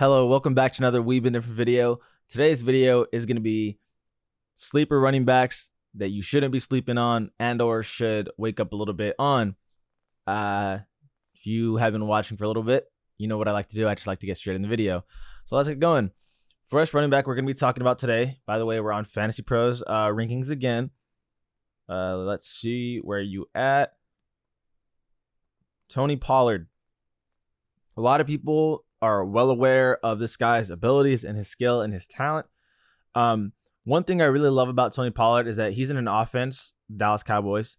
Hello, welcome back to another Wee Bit Different video. Today's video is going to be sleeper running backs that you shouldn't be sleeping on and or should wake up a little bit on. If you have been watching for a little bit, you know what I like to do. I just like to get straight in the video. So let's get going. First running back we're going to be talking about today. By the way, we're on Fantasy Pros rankings again. Let's see where you at. Tony Pollard. A lot of people are well aware of this guy's abilities and his skill and his talent. One thing I really love about Tony Pollard is that he's in an offense, Dallas Cowboys,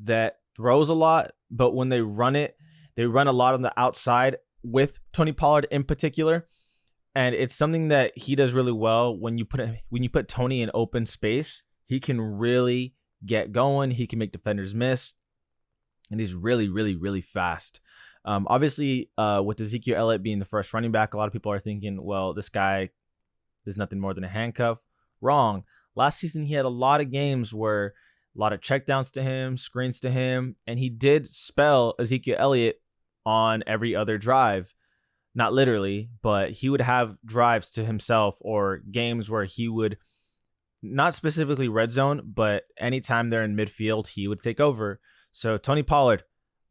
that throws a lot, but when they run it, they run a lot on the outside with Tony Pollard in particular. And it's something that he does really well. When you put Tony in open space, he can really get going. He can make defenders miss. And he's really, really, really fast. Obviously, with Ezekiel Elliott being the first running back, a lot of people are thinking, well, this guy is nothing more than a handcuff. Wrong. Last season, he had a lot of games where a lot of checkdowns to him, screens to him, and he did spell Ezekiel Elliott on every other drive. Not literally, but he would have drives to himself or games where he would, not specifically red zone, but anytime they're in midfield, he would take over. So Tony Pollard,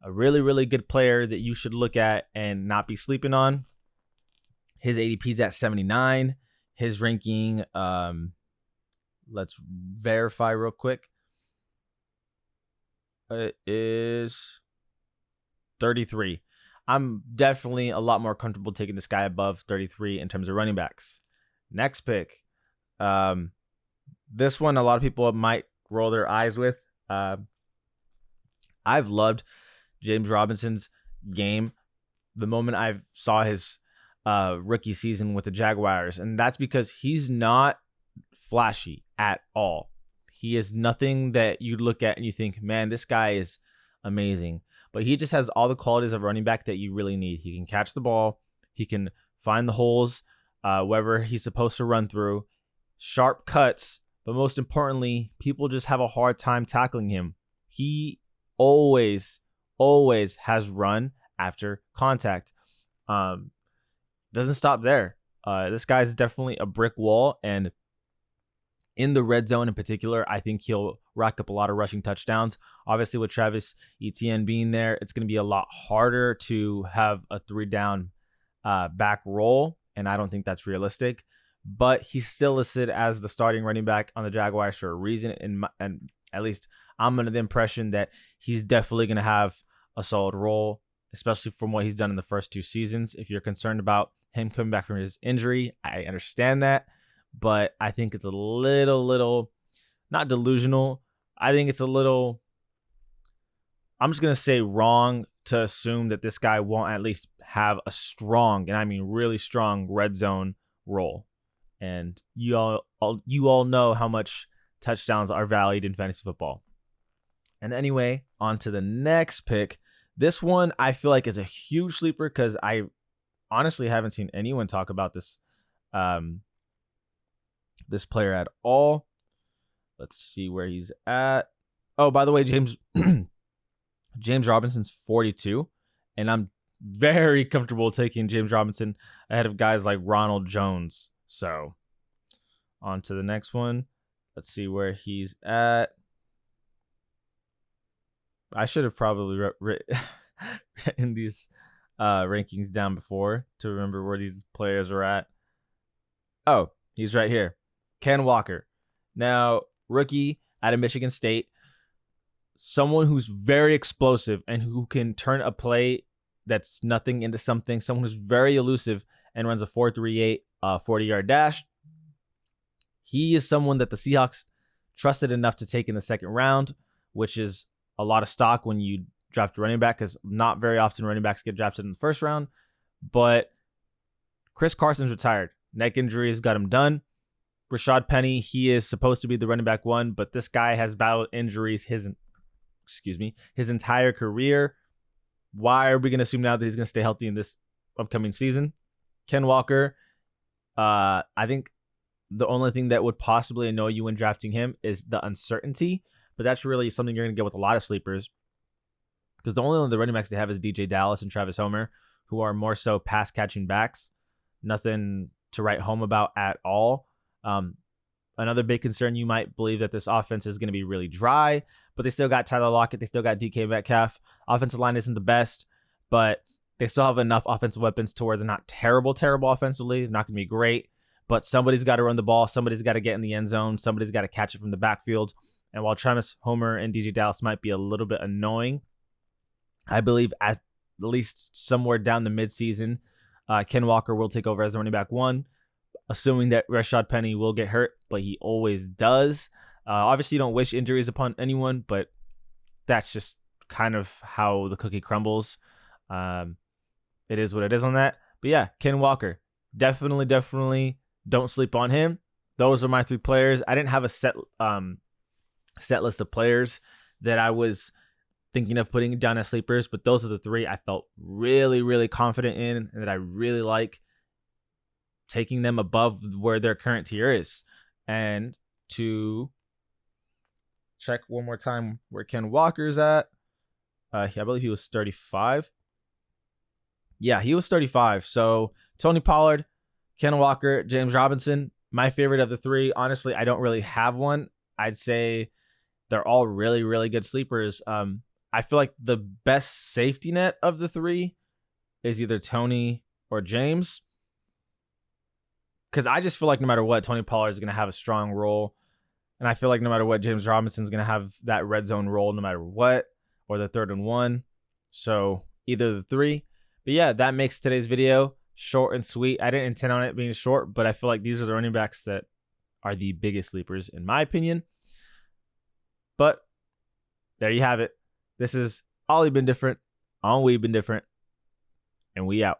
a really, really good player that you should look at and not be sleeping on. His ADP is at 79. His ranking, let's verify real quick. It is 33. I'm definitely a lot more comfortable taking this guy above 33 in terms of running backs. Next pick. This one, a lot of people might roll their eyes with. I've loved James Robinson's game the moment I saw his rookie season with the Jaguars. And that's because he's not flashy at all. He is nothing that you look at and you think, man, this guy is amazing. But he just has all the qualities of running back that you really need. He can catch the ball. He can find the holes wherever he's supposed to run through. Sharp cuts. But most importantly, people just have a hard time tackling him. He always has run after contact. Doesn't stop there. This guy's definitely a brick wall, and in the red zone in particular, I think he'll rack up a lot of rushing touchdowns. Obviously, with Travis Etienne being there, it's going to be a lot harder to have a 3-down back roll, and I don't think that's realistic. But he's still listed as the starting running back on the Jaguars for a reason, and at least I'm under the impression that he's definitely going to have a solid role, especially from what he's done in the first 2 seasons. If you're concerned about him coming back from his injury, I understand that, but I think it's a little, not delusional. I think it's a little, I'm just going to say wrong to assume that this guy won't at least have a strong, and I mean really strong, red zone role. And you all know how much touchdowns are valued in fantasy football. And anyway, on to the next pick. This one I feel like is a huge sleeper because I honestly haven't seen anyone talk about this this player at all. Let's see where he's at. Oh, by the way, James Robinson's 42, and I'm very comfortable taking James Robinson ahead of guys like Ronald Jones. So on to the next one. Let's see where he's at. I should have probably written these rankings down before to remember where these players are at. Oh, he's right here. Ken Walker. Now, rookie out of Michigan State. Someone who's very explosive and who can turn a play that's nothing into something. Someone who's very elusive and runs a 4.38 40-yard dash. He is someone that the Seahawks trusted enough to take in the second round, which is a lot of stock when you draft a running back, because not very often running backs get drafted in the first round. But Chris Carson's retired. Neck injuries got him done. Rashad Penny, he is supposed to be the running back 1, but this guy has battled injuries his entire career. Why are we going to assume now that he's going to stay healthy in this upcoming season? Ken Walker, I think the only thing that would possibly annoy you when drafting him is the uncertainty. But that's really something you're going to get with a lot of sleepers, because the only one of the running backs they have is DJ Dallas and Travis Homer, who are more so pass catching backs. Nothing to write home about at all. Another big concern, you might believe that this offense is going to be really dry, but they still got Tyler Lockett. They still got DK Metcalf. Offensive line isn't the best, but they still have enough offensive weapons to where they're not terrible offensively. They're not going to be great, but somebody's got to run the ball. Somebody's got to get in the end zone. Somebody's got to catch it from the backfield. And while Travis Homer and DJ Dallas might be a little bit annoying, I believe at least somewhere down the midseason, Ken Walker will take over as running back 1, assuming that Rashad Penny will get hurt, but he always does. Obviously, you don't wish injuries upon anyone, but that's just kind of how the cookie crumbles. It is what it is on that. But yeah, Ken Walker, definitely don't sleep on him. Those are my 3 players. I didn't have a set list of players that I was thinking of putting down as sleepers, but those are the 3 I felt really confident in and that I really like, taking them above where their current tier is. And to check one more time where Ken Walker's at, I believe he was 35. Yeah, he was 35. So Tony Pollard, Ken Walker, James Robinson, my favorite of the 3. Honestly, I don't really have one. I'd say they're all really good sleepers. I feel like the best safety net of the 3 is either Tony or James, because I just feel like no matter what, Tony Pollard is going to have a strong role. And I feel like no matter what, James Robinson is going to have that red zone role no matter what, or the 3rd and 1. So either of the 3. But yeah, that makes today's video short and sweet. I didn't intend on it being short, but I feel like these are the running backs that are the biggest sleepers in my opinion. But there you have it. This is Ollie Been Different on We've Been Different, and we out.